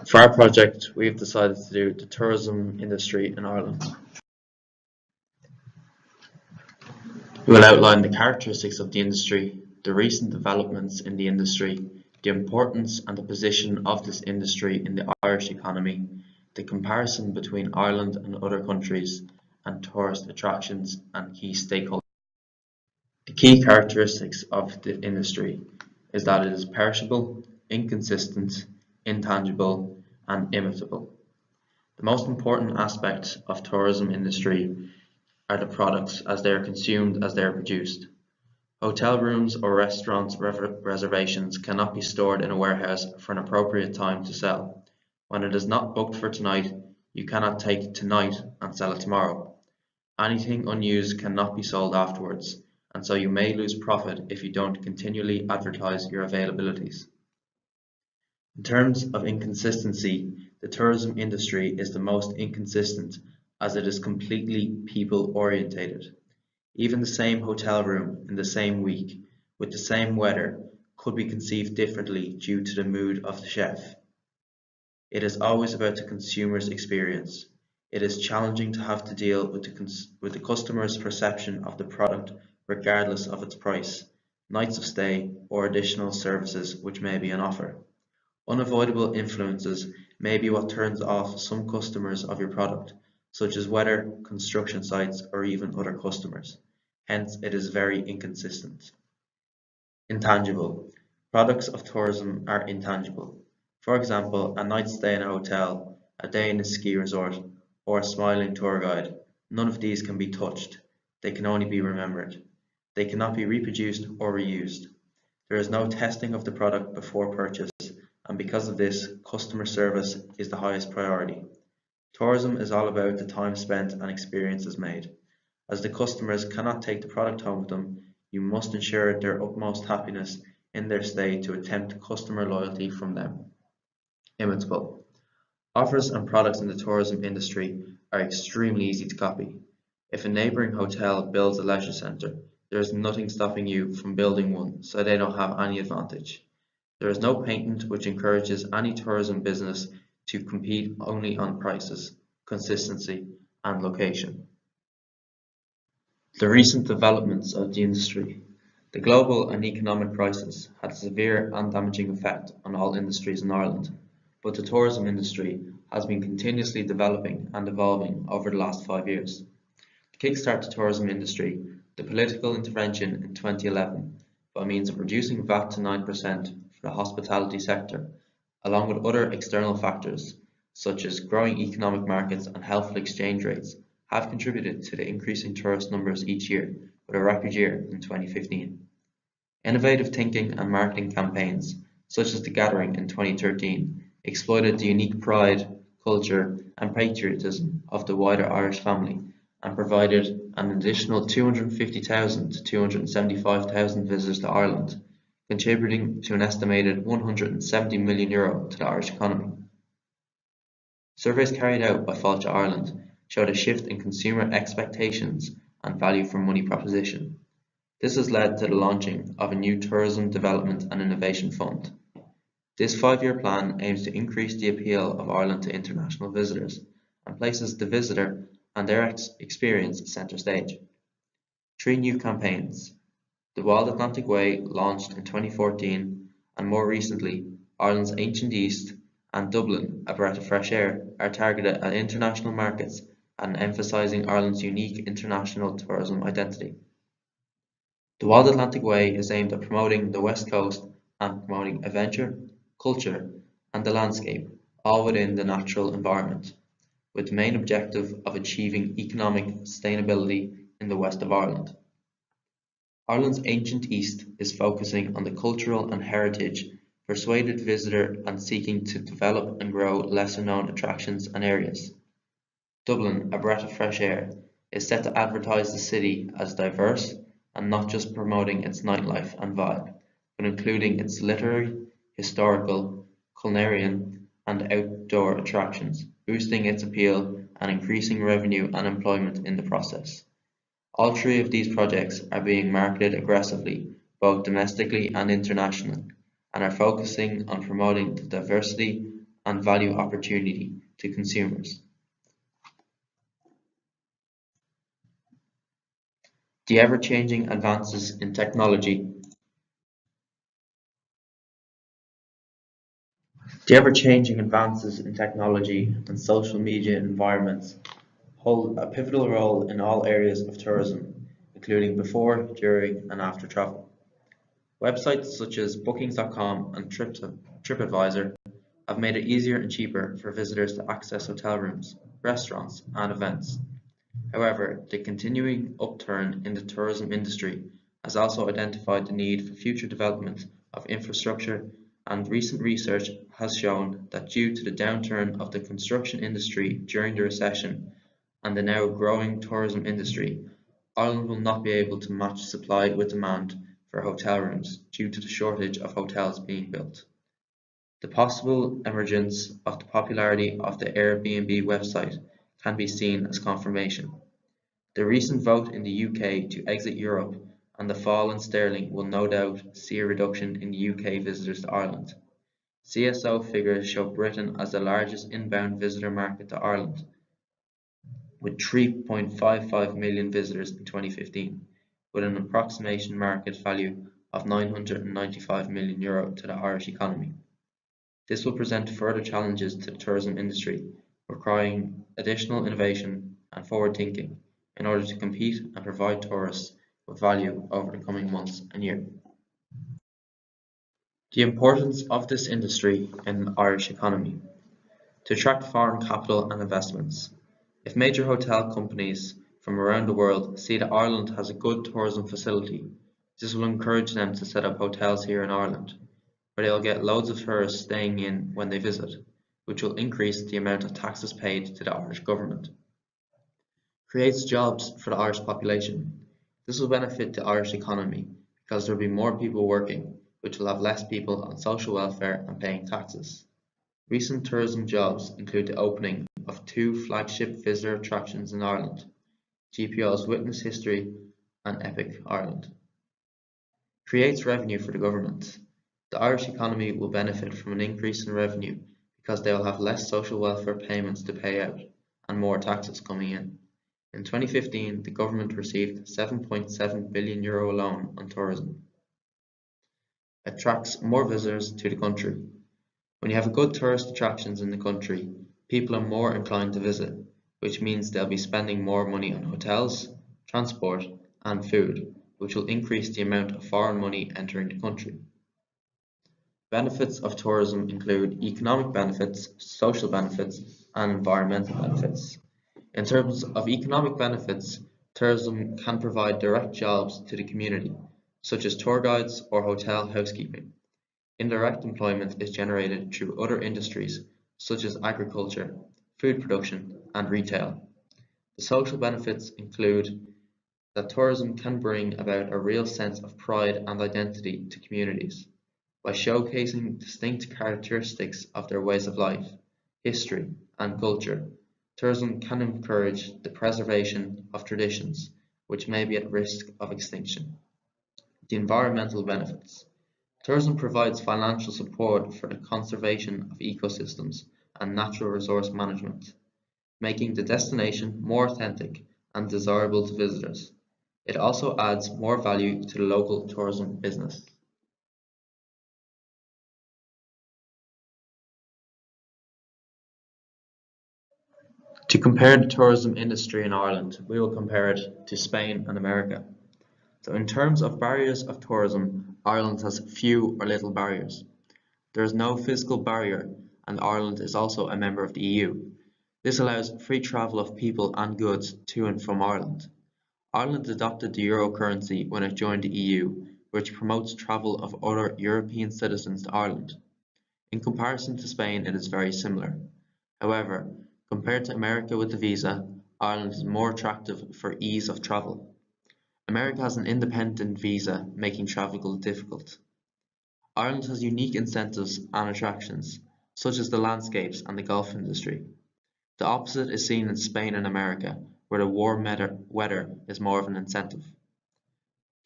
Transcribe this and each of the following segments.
For our project, we've decided to do the tourism industry in Ireland. We will outline the characteristics of the industry, the recent developments in the industry, the importance and the position of this industry in the Irish economy, the comparison between Ireland and other countries, and tourist attractions and key stakeholders. The key characteristics of the industry is that it is perishable, inconsistent, intangible, and imitable. The most important aspect of tourism industry are the products as they are consumed as they are produced. Hotel rooms or restaurants reservations cannot be stored in a warehouse for an appropriate time to sell. When it is not booked for tonight, you cannot take it tonight and sell it tomorrow. Anything unused cannot be sold afterwards, and so you may lose profit if you don't continually advertise your availabilities. In terms of inconsistency, the tourism industry is the most inconsistent as it is completely people-orientated. Even the same hotel room in the same week, with the same weather, could be conceived differently due to the mood of the chef. It is always about the consumer's experience. It is challenging to have to deal with the customer's perception of the product regardless of its price, nights of stay, or additional services which may be on offer. Unavoidable influences may be what turns off some customers of your product, such as weather, construction sites, or even other customers. Hence, it is very inconsistent. Intangible. Products of tourism are intangible. For example, a night's stay in a hotel, a day in a ski resort, or a smiling tour guide. None of these can be touched. They can only be remembered. They cannot be reproduced or reused. There is no testing of the product before purchase, and because of this, customer service is the highest priority. Tourism is all about the time spent and experiences made. As the customers cannot take the product home with them, you must ensure their utmost happiness in their stay to attempt customer loyalty from them. Imitable. Offers and products in the tourism industry are extremely easy to copy. If a neighbouring hotel builds a leisure centre, there is nothing stopping you from building one, so they don't have any advantage. There is no patent which encourages any tourism business to compete only on prices, consistency, and location. The recent developments of the industry. The global and economic crisis had a severe and damaging effect on all industries in Ireland, but the tourism industry has been continuously developing and evolving over the last 5 years. To kickstart the tourism industry, the political intervention in 2011, by means of reducing VAT to 9% for the hospitality sector, along with other external factors such as growing economic markets and helpful exchange rates, have contributed to the increasing tourist numbers each year, with a record year in 2015. Innovative thinking and marketing campaigns, such as The Gathering in 2013, exploited the unique pride, culture, and patriotism of the wider Irish family and provided an additional 250,000 to 275,000 visitors to Ireland, contributing to an estimated €170 million to the Irish economy. Surveys carried out by Fáilte Ireland showed a shift in consumer expectations and value for money proposition. This has led to the launching of a new Tourism Development and Innovation Fund. This 5-year plan aims to increase the appeal of Ireland to international visitors and places the visitor and their experience centre stage. 3 new campaigns. The Wild Atlantic Way, launched in 2014, and more recently, Ireland's Ancient East and Dublin, A Breath of Fresh Air, are targeted at international markets and emphasising Ireland's unique international tourism identity. The Wild Atlantic Way is aimed at promoting the West Coast and promoting adventure, culture, and the landscape, all within the natural environment, with the main objective of achieving economic sustainability in the west of Ireland. Ireland's Ancient East is focusing on the cultural and heritage persuaded visitor and seeking to develop and grow lesser-known attractions and areas. Dublin, A Breath of Fresh Air, is set to advertise the city as diverse and not just promoting its nightlife and vibe, but including its literary, historical, culinary, and outdoor attractions, boosting its appeal and increasing revenue and employment in the process. All 3 of these projects are being marketed aggressively, both domestically and internationally, and are focusing on promoting the diversity and value opportunity to consumers. The ever-changing advances in technology The ever-changing advances in technology and social media environments hold a pivotal role in all areas of tourism, including before, during, and after travel. Websites such as Bookings.com and TripAdvisor have made it easier and cheaper for visitors to access hotel rooms, restaurants, and events. However, the continuing upturn in the tourism industry has also identified the need for future development of infrastructure, and recent research has shown that due to the downturn of the construction industry during the recession and the now growing tourism industry, Ireland will not be able to match supply with demand for hotel rooms due to the shortage of hotels being built. The possible emergence of the popularity of the Airbnb website can be seen as confirmation. The recent vote in the UK to exit Europe and the fall in sterling will no doubt see a reduction in UK visitors to Ireland. CSO figures show Britain as the largest inbound visitor market to Ireland, with 3.55 million visitors in 2015, with an approximation market value of €995 million to the Irish economy. This will present further challenges to the tourism industry, requiring additional innovation and forward thinking in order to compete and provide tourists with value over the coming months and year. The importance of this industry in the Irish economy. To attract foreign capital and investments. If major hotel companies from around the world see that Ireland has a good tourism facility, this will encourage them to set up hotels here in Ireland, where they'll get loads of tourists staying in when they visit, which will increase the amount of taxes paid to the Irish government. Creates jobs for the Irish population. This will benefit the Irish economy because there will be more people working, which will have less people on social welfare and paying taxes. Recent tourism jobs include the opening of 2 flagship visitor attractions in Ireland, GPO's Witness History and Epic Ireland. Creates revenue for the government. The Irish economy will benefit from an increase in revenue because they will have less social welfare payments to pay out and more taxes coming in. In 2015, the government received €7.7 billion loan on tourism. Attracts more visitors to the country. When you have good tourist attractions in the country, people are more inclined to visit, which means they'll be spending more money on hotels, transport, and food, which will increase the amount of foreign money entering the country. Benefits of tourism include economic benefits, social benefits, and environmental benefits. In terms of economic benefits, tourism can provide direct jobs to the community, such as tour guides or hotel housekeeping. Indirect employment is generated through other industries, such as agriculture, food production, and retail. The social benefits include that tourism can bring about a real sense of pride and identity to communities by showcasing distinct characteristics of their ways of life, history, and culture. Tourism can encourage the preservation of traditions which may be at risk of extinction. The environmental benefits. Tourism provides financial support for the conservation of ecosystems and natural resource management, making the destination more authentic and desirable to visitors. It also adds more value to the local tourism business. To compare the tourism industry in Ireland, we will compare it to Spain and America. So in terms of barriers of tourism, Ireland has few or little barriers. There is no physical barrier, and Ireland is also a member of the EU. This allows free travel of people and goods to and from Ireland. Ireland adopted the euro currency when it joined the EU, which promotes travel of other European citizens to Ireland. In comparison to Spain, it is very similar. However, compared to America with the visa, Ireland is more attractive for ease of travel. America has an independent visa, making travel difficult. Ireland has unique incentives and attractions, such as the landscapes and the golf industry. The opposite is seen in Spain and America, where the warm weather is more of an incentive.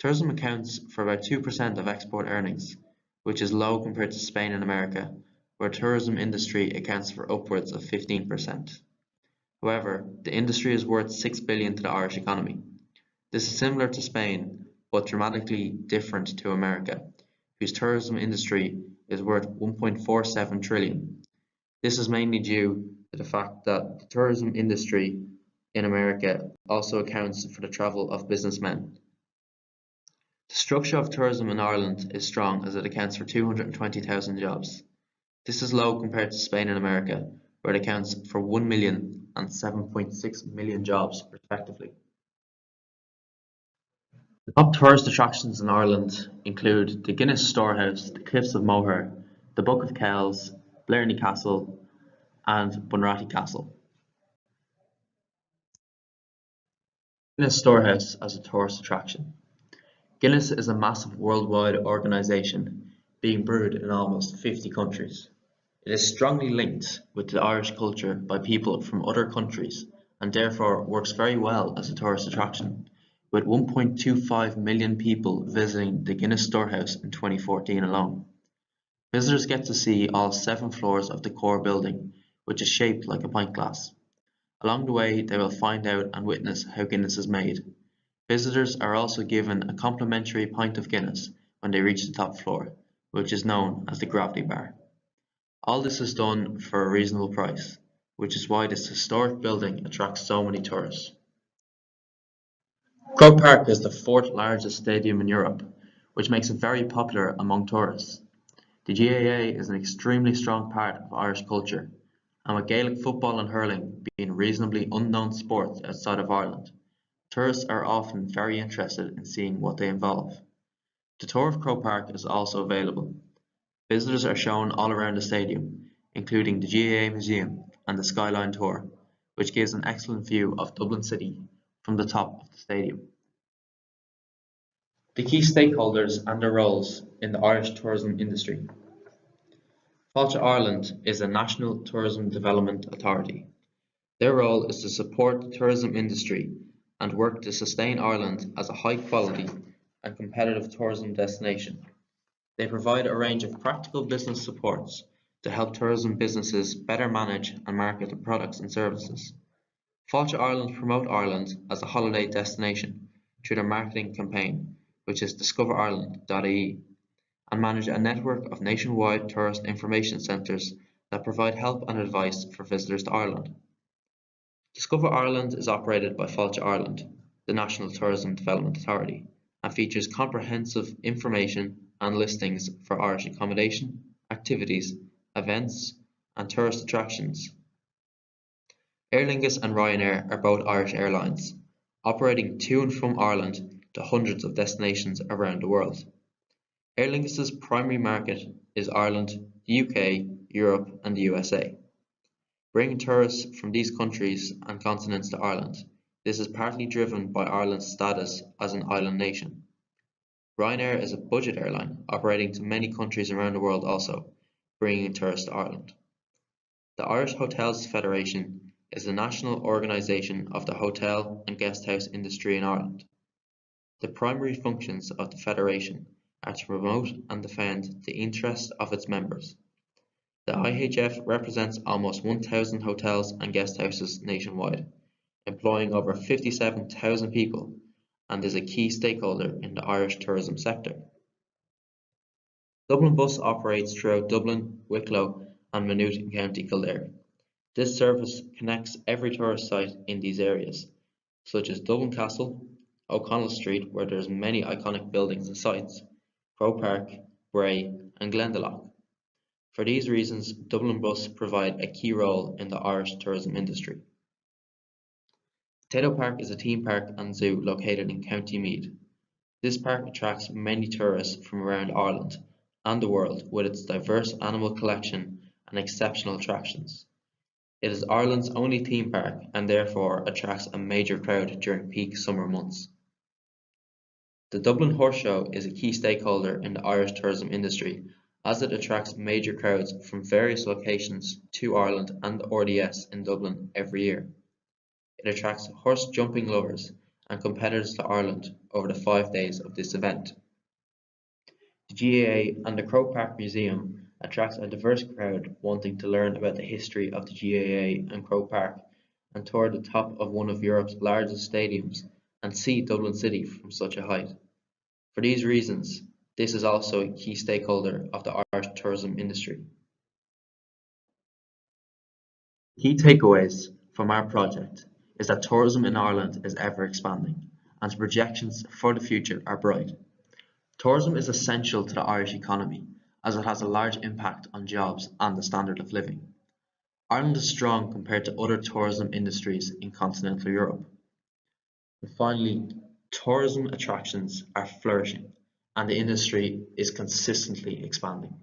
Tourism accounts for about 2% of export earnings, which is low compared to Spain and America, where the tourism industry accounts for upwards of 15%. However, the industry is worth 6 billion to the Irish economy. This is similar to Spain, but dramatically different to America, whose tourism industry is worth 1.47 trillion. This is mainly due to the fact that the tourism industry in America also accounts for the travel of businessmen. The structure of tourism in Ireland is strong as it accounts for 220,000 jobs. This is low compared to Spain and America, where it accounts for 1 million and 7.6 million jobs respectively. The top tourist attractions in Ireland include the Guinness Storehouse, the Cliffs of Moher, the Book of Kells, Blarney Castle and Bunratty Castle. Guinness Storehouse as a tourist attraction. Guinness is a massive worldwide organisation being brewed in almost 50 countries. It is strongly linked with the Irish culture by people from other countries and therefore works very well as a tourist attraction, with 1.25 million people visiting the Guinness Storehouse in 2014 alone. Visitors get to see all 7 floors of the core building, which is shaped like a pint glass. Along the way, they will find out and witness how Guinness is made. Visitors are also given a complimentary pint of Guinness when they reach the top floor, which is known as the Gravity Bar. All this is done for a reasonable price, which is why this historic building attracts so many tourists. Croke Park is the 4th largest stadium in Europe, which makes it very popular among tourists. The GAA is an extremely strong part of Irish culture, and with Gaelic football and hurling being reasonably unknown sports outside of Ireland, tourists are often very interested in seeing what they involve. The tour of Croke Park is also available. Visitors are shown all around the stadium, including the GAA Museum and the Skyline Tour, which gives an excellent view of Dublin City from the top of the stadium. The key stakeholders and their roles in the Irish tourism industry. Fáilte Ireland is a national tourism development authority. Their role is to support the tourism industry and work to sustain Ireland as a high quality and competitive tourism destination. They provide a range of practical business supports to help tourism businesses better manage and market their products and services. Fáilte Ireland promote Ireland as a holiday destination through their marketing campaign, which is discoverireland.ie, and manage a network of nationwide tourist information centres that provide help and advice for visitors to Ireland. Discover Ireland is operated by Fáilte Ireland, the National Tourism Development Authority, and features comprehensive information and listings for Irish accommodation, activities, events, and tourist attractions. Aer Lingus and Ryanair are both Irish airlines, operating to and from Ireland to hundreds of destinations around the world. Aer Lingus's primary market is Ireland, the UK, Europe and the USA. Bringing tourists from these countries and continents to Ireland, this is partly driven by Ireland's status as an island nation. Ryanair is a budget airline operating to many countries around the world also, bringing tourists to Ireland. The Irish Hotels Federation is the national organisation of the hotel and guesthouse industry in Ireland. The primary functions of the Federation are to promote and defend the interests of its members. The IHF represents almost 1,000 hotels and guesthouses nationwide, employing over 57,000 people, and is a key stakeholder in the Irish tourism sector. Dublin Bus operates throughout Dublin, Wicklow and Maynooth in County Kildare. This service connects every tourist site in these areas, such as Dublin Castle, O'Connell Street, where there's many iconic buildings and sites, Croke Park, Bray and Glendalough. For these reasons, Dublin Bus provide a key role in the Irish tourism industry. Tayto Park is a theme park and zoo located in County Meath. This park attracts many tourists from around Ireland and the world with its diverse animal collection and exceptional attractions. It is Ireland's only theme park and therefore attracts a major crowd during peak summer months. The Dublin Horse Show is a key stakeholder in the Irish tourism industry as it attracts major crowds from various locations to Ireland and the RDS in Dublin every year. It attracts horse jumping lovers and competitors to Ireland over the 5 days of this event. The GAA and the Croke Park Museum attracts a diverse crowd wanting to learn about the history of the GAA and Croke Park, and tour the top of one of Europe's largest stadiums and see Dublin City from such a height. For these reasons, this is also a key stakeholder of the Irish tourism industry. Key takeaways from our project is that tourism in Ireland is ever expanding, and the projections for the future are bright. Tourism is essential to the Irish economy, as it has a large impact on jobs and the standard of living. Ireland is strong compared to other tourism industries in continental Europe. And finally, tourism attractions are flourishing, and the industry is consistently expanding.